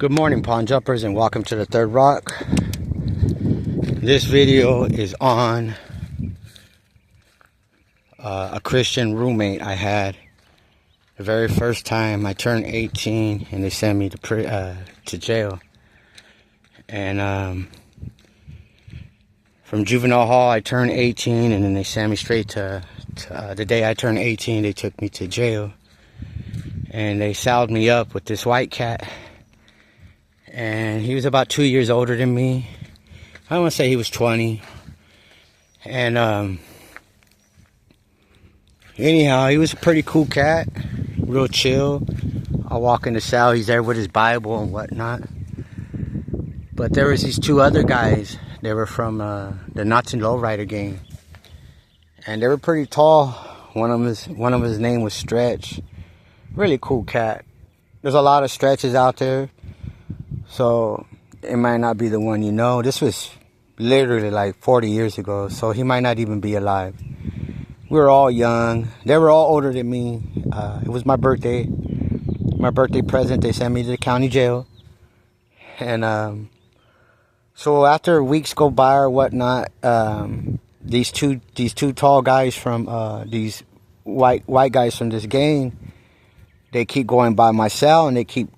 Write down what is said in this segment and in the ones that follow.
Good morning, Pawn Jumpers, and welcome to the Third Rock. This video is on a Christian roommate I had the very first time I turned 18, and they sent me to jail. And from juvenile hall, I turned 18, and then they sent me straight to the day I turned 18. They took me to jail, and they saddled me up with this white cat. And he was about 2 years older than me. I don't want to say he was 20. And anyhow, he was a pretty cool cat, real chill. I walk in the cell, he's there with his Bible and whatnot. But there was these two other guys. They were from the Nazi lowrider gang, and they were pretty tall. One of his name was Stretch. Really cool cat. There's a lot of Stretches out there, so it might not be the one you know. This was literally like 40 years ago, so he might not even be alive. We were all young. They were all older than me. It was my birthday. My birthday present, they sent me to the county jail. And so after weeks go by or whatnot, these two tall guys from these white guys from this gang, they keep going by my cell, and they keep,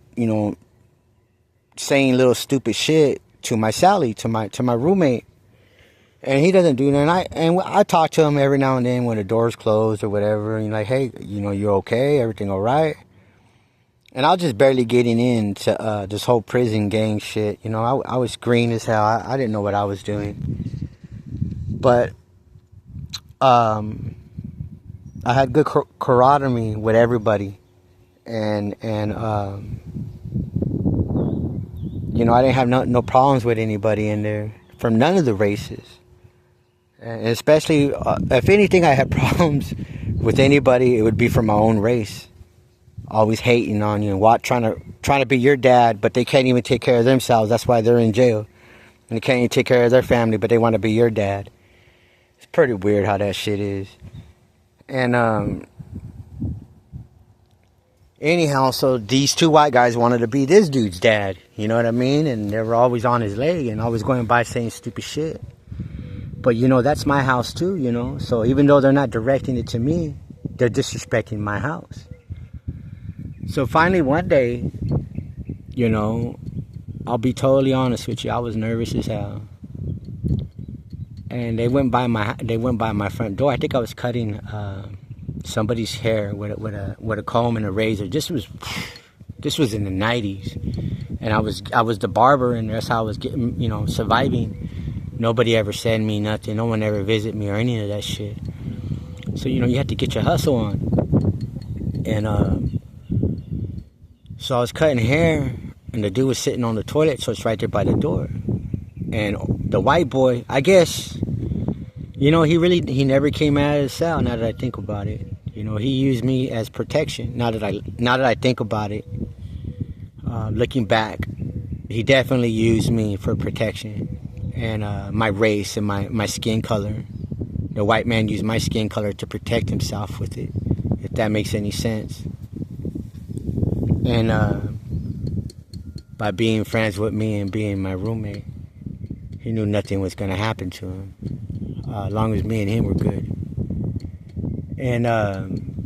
saying little stupid shit to my Sally, to my roommate, and he doesn't do that. And I talk to him every now and then when the door's closed or whatever, and like, hey, you're okay, everything all right? And I was just barely getting into this whole prison gang shit. I was green as hell. I didn't know what I was doing, but I had good camaraderie with everybody, and I didn't have no problems with anybody in there from none of the races. And especially, if anything, I had problems with anybody, it would be from my own race. Always hating on you and trying to be your dad, but they can't even take care of themselves. That's why they're in jail. And they can't even take care of their family, but they want to be your dad. It's pretty weird how that shit is. And anyhow, so these two white guys wanted to be this dude's dad, you know what I mean? And they were always on his leg and always going by saying stupid shit. But, that's my house too, So even though they're not directing it to me, they're disrespecting my house. So finally one day, I'll be totally honest with you, I was nervous as hell. And they went by my front door. I think I was cutting somebody's hair with a comb and a razor. This was in the 90s, and I was the barber, and that's how I was getting, surviving. Nobody ever said me nothing. No one ever visited me or any of that shit. So you had to get your hustle on. And so I was cutting hair, and the dude was sitting on the toilet, so it's right there by the door. And the white boy, I guess, he never came out of the cell. Now that I think about it, he used me as protection. Now that I think about it, looking back, he definitely used me for protection, and my race and my skin color. The white man used my skin color to protect himself with it, if that makes any sense. And by being friends with me and being my roommate, he knew nothing was going to happen to him, as long as me and him were good. And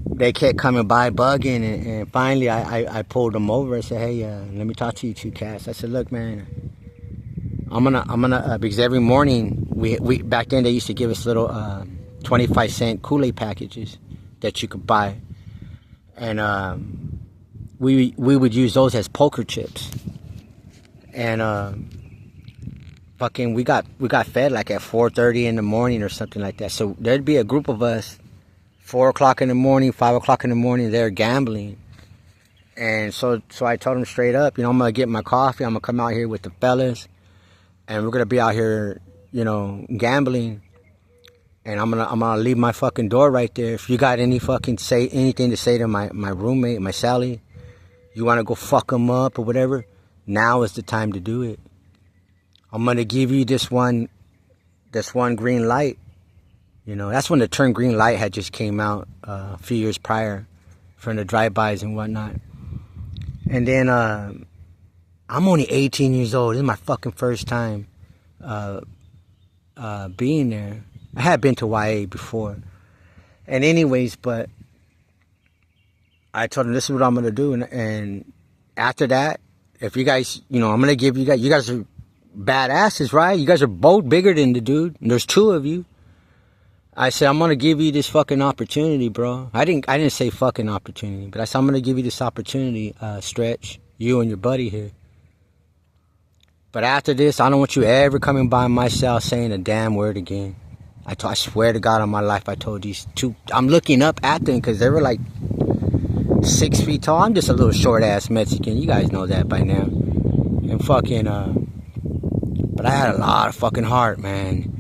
they kept coming by bugging, and finally I pulled them over. I said, hey, let me talk to you two cats. I said, look, man, I'm gonna because every morning we back then they used to give us little 25-cent Kool-Aid packages that you could buy, and we would use those as poker chips. And we got fed like at 4:30 in the morning or something like that. So there'd be a group of us, 4 o'clock in the morning, 5 o'clock in the morning, they're gambling. And so I told them straight up, I'm gonna get my coffee, I'm gonna come out here with the fellas, and we're gonna be out here, gambling. And I'm gonna leave my fucking door right there. If you got anything to say to my roommate, my Sally, you wanna go fuck them up or whatever, now is the time to do it. I'm gonna give you this one green light. That's when the turn green light had just came out a few years prior from the drive-bys and whatnot. And then I'm only 18 years old. This is my fucking first time being there. I had been to YA before. And anyways, but I told him this is what I'm going to do. And after that, if you guys, I'm going to give you guys are badasses, right? You guys are both bigger than the dude. And there's two of you. I said, I'm going to give you this fucking opportunity, bro. I didn't say fucking opportunity, but I said, I'm going to give you this opportunity, Stretch, you and your buddy here. But after this, I don't want you ever coming by my cell saying a damn word again. I swear to God on my life, I told these two. I'm looking up at them because they were like 6 feet tall. I'm just a little short-ass Mexican. You guys know that by now. And fucking, but I had a lot of fucking heart, man.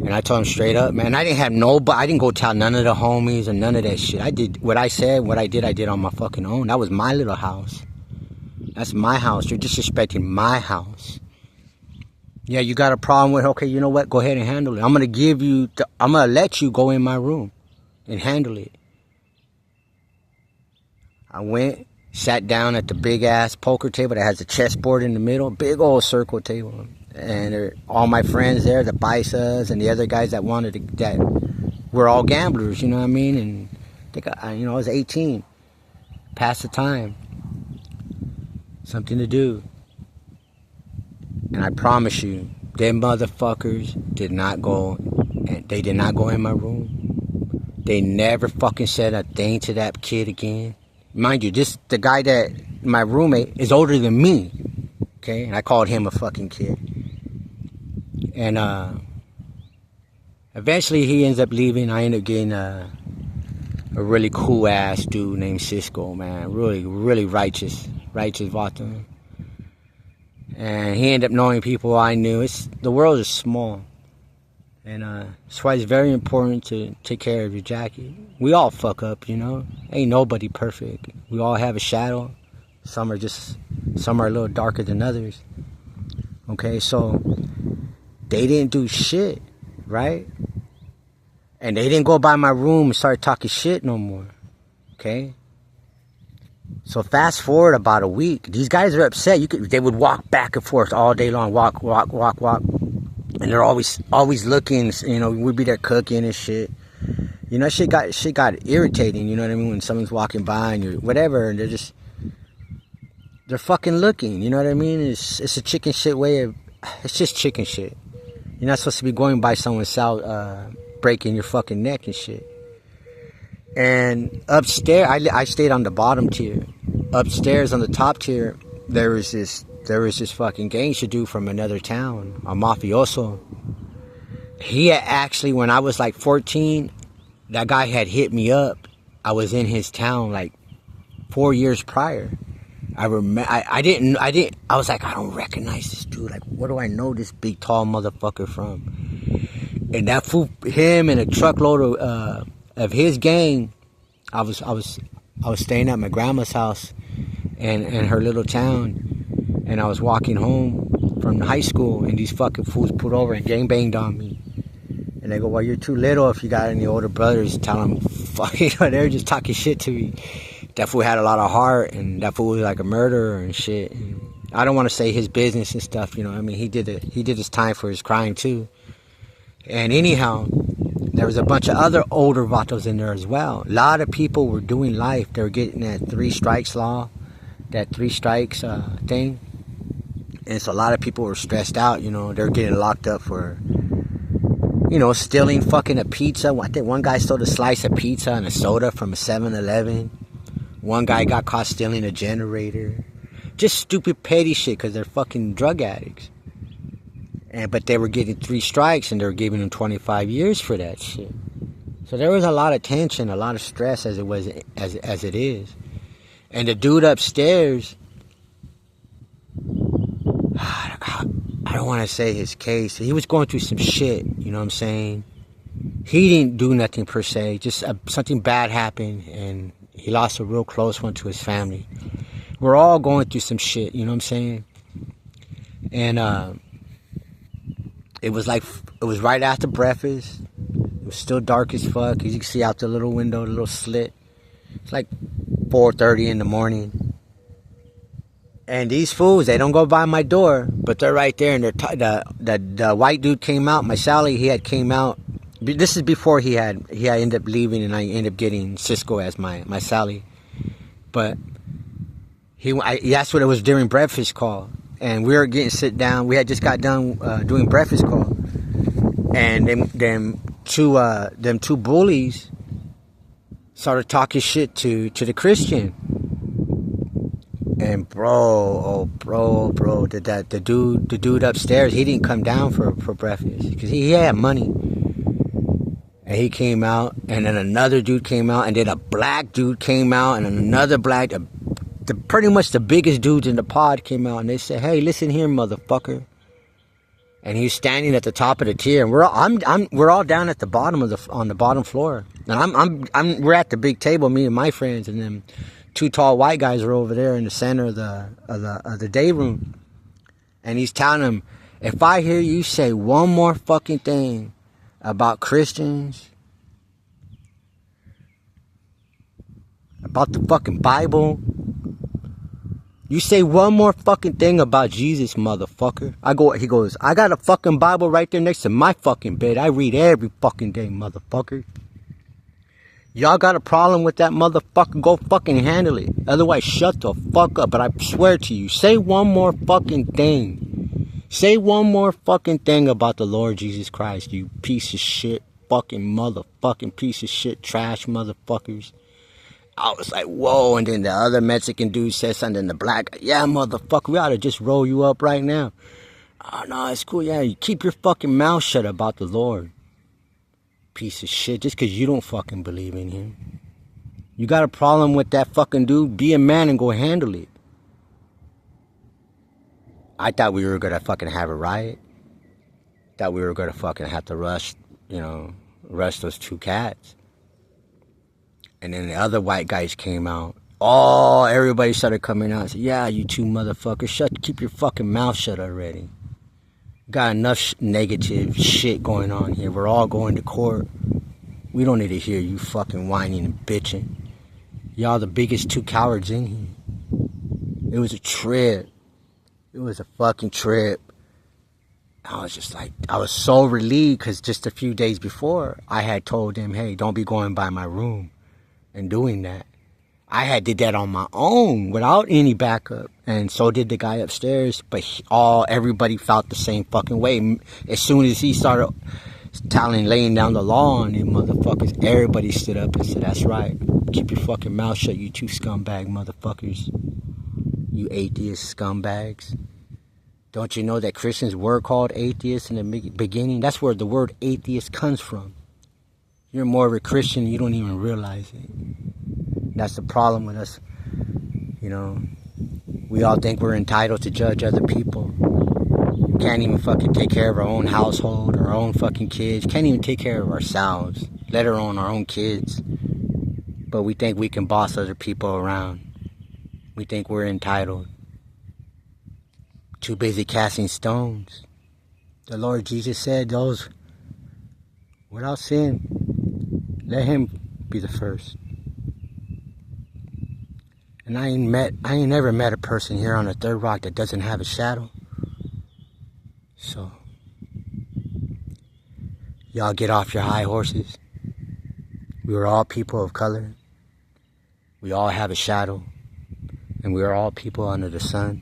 And I told him straight up, man, I didn't go tell none of the homies or none of that shit. I did what I said, what I did on my fucking own. That was my little house. That's my house. You're disrespecting my house. Yeah, you got a problem with, okay, you know what? Go ahead and handle it. I'm going to let you go in my room and handle it. I went, sat down at the big ass poker table that has a chessboard in the middle, big old circle table. And all my friends there, the Paisas and the other guys that were all gamblers, you know what I mean? And I was 18. Pass the time. Something to do. And I promise you, them motherfuckers did not go in my room. They never fucking said a thing to that kid again. Mind you, the guy my roommate is older than me. Okay? And I called him a fucking kid. And eventually he ends up leaving. I end up getting a really cool ass dude named Cisco, man. Really, really righteous vato. And he ended up knowing people I knew. The world is small. And that's why it's very important to take care of your jacket. We all fuck up, Ain't nobody perfect. We all have a shadow. Some are a little darker than others. Okay, so they didn't do shit, right? And they didn't go by my room and start talking shit no more. Okay? So fast forward about a week. These guys are upset. They would walk back and forth all day long. Walk. And they're always looking, we'd be there cooking and shit. Shit got irritating, you know what I mean? When someone's walking by and you're whatever, and they're fucking looking, you know what I mean? It's a chicken shit it's just chicken shit. You're not supposed to be going by someone's house, breaking your fucking neck and shit. And upstairs, I stayed on the bottom tier. Upstairs on the top tier, there was this fucking gangster dude from another town, a mafioso. He had actually, when I was like 14, that guy had hit me up. I was in his town like 4 years prior. I was like, I don't recognize this dude. Like, what do I know this big tall motherfucker from? And that fool, him and a truckload of his gang. I was staying at my grandma's house and her little town, and I was walking home from high school, and these fucking fools pulled over and gangbanged on me. And they go, well, you're too little. If you got any older brothers, tell them, they were just talking shit to me. That fool had a lot of heart, and that fool was like a murderer and shit. And I don't want to say his business and stuff, I mean, he did his time for his crime too. And anyhow, there was a bunch of other older vatos in there as well. A lot of people were doing life. They were getting that 3 strikes law, that 3 strikes thing. And so a lot of people were stressed out, they were getting locked up for, stealing fucking a pizza. I think one guy stole a slice of pizza and a soda from a 7-Eleven. One guy got caught stealing a generator. Just stupid petty shit because they're fucking drug addicts. But they were getting 3 strikes and they were giving them 25 years for that shit. So there was a lot of tension, a lot of stress as it is. And the dude upstairs, I don't want to say his case. He was going through some shit, you know what I'm saying? He didn't do nothing per se. Just something bad happened and he lost a real close one to his family. We're all going through some shit, you know what I'm saying? And it was right after breakfast. It was still dark as fuck. As you can see out the little window, the little slit. It's like 4:30 in the morning. And these fools, they don't go by my door, but they're right there. And the white dude came out. My Sally, he had came out. This is before he ended up leaving, and I ended up getting Cisco as my Sally. But that's what it was during breakfast call, and we were getting sit down. We had just got done doing breakfast call, and them two bullies started talking shit to the Christian. And bro, the dude upstairs, he didn't come down for breakfast because he had money. And he came out, and then another dude came out, and then a black dude came out, and then another black, pretty much the biggest dudes in the pod came out, and they said, "Hey, listen here, motherfucker." And he's standing at the top of the tier, and we're all down at the bottom on the bottom floor, and we're at the big table, me and my friends, and then two tall white guys are over there in the center of the day room, and he's telling them, "If I hear you say one more fucking thing about Christians, about the fucking Bible, you say one more fucking thing about Jesus, motherfucker." He goes, "I got a fucking Bible right there next to my fucking bed. I read every fucking day, motherfucker. Y'all got a problem with that motherfucker? Go fucking handle it. Otherwise, shut the fuck up. But I swear to you, say one more fucking thing. Say one more fucking thing about the Lord Jesus Christ, you piece of shit, fucking motherfucking piece of shit, trash motherfuckers." I was like, whoa. And then the other Mexican dude said something, and the black, "Yeah, motherfucker, we ought to just roll you up right now." "Oh, no, it's cool. Yeah, you keep your fucking mouth shut about the Lord, piece of shit, just because you don't fucking believe in him. You got a problem with that fucking dude? Be a man and go handle it." I thought we were going to fucking have a riot. Thought we were going to fucking have to rush those two cats. And then the other white guys came out. Oh, everybody started coming out and said, "Yeah, you two motherfuckers, keep your fucking mouth shut already. Got enough negative shit going on here. We're all going to court. We don't need to hear you fucking whining and bitching. Y'all the biggest two cowards in here." It was a trip. It was a fucking trip. I was just like, I was so relieved because just a few days before, I had told them, "Hey, don't be going by my room and doing that." I had did that on my own without any backup, and so did the guy upstairs. But everybody felt the same fucking way. As soon as he started laying down the law on them motherfuckers, everybody stood up and said, "That's right. Keep your fucking mouth shut, you two scumbag motherfuckers. You atheist scumbags. Don't you know that Christians were called atheists in the beginning? That's where the word atheist comes from. You're more of a Christian, you don't even realize it." That's the problem with us. We all think we're entitled to judge other people. Can't even fucking take care of our own household, our own fucking kids. Can't even take care of ourselves, let alone our own kids. But we think we can boss other people around. We think we're entitled. Too busy casting stones. The Lord Jesus said, "Those without sin, let him be the first." And I ain't never met a person here on the Third Rock that doesn't have a shadow. So, y'all get off your high horses. We are all people of color. We all have a shadow. And we are all people under the sun.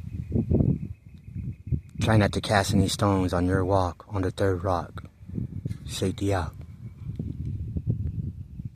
Try not to cast any stones on your walk on the Third Rock. Safety out.